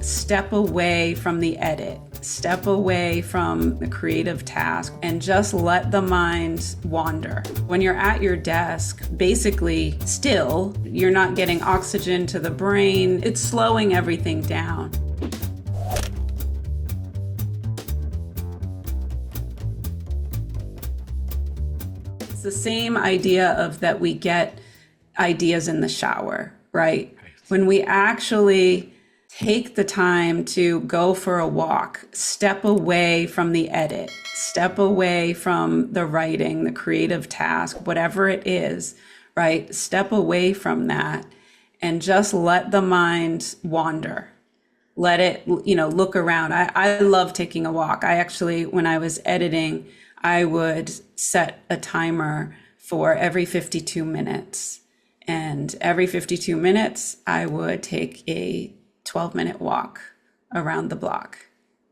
step away from the edit, step away from the creative task, and just let the mind wander. When you're at your desk, basically still, you're not getting oxygen to the brain. It's slowing everything down. It's the same idea of that we get ideas in the shower, right? When we actually take the time to go for a walk, step away from the edit, step away from the writing, the creative task, whatever it is, right? Step away from that and just let the mind wander. Let it, look around. I love taking a walk. I actually, when I was editing, I would set a timer for every 52 minutes. And every 52 minutes, I would take a 12-minute walk around the block.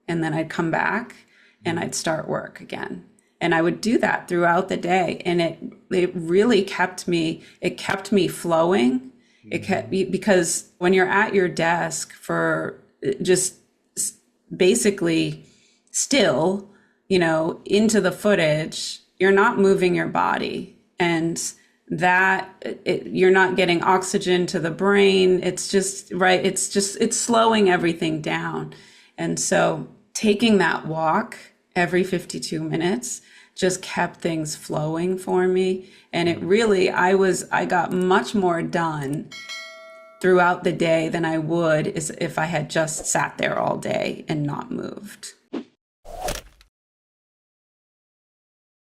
And then I'd come back and I'd start work again. And I would do that throughout the day. And it really kept me flowing. Because when you're at your desk for just basically still, into the footage, you're not moving your body. And you're not getting oxygen to the brain. It's just, right. It's slowing everything down. And so taking that walk every 52 minutes just kept things flowing for me. And it really, I got much more done throughout the day than I would if I had just sat there all day and not moved.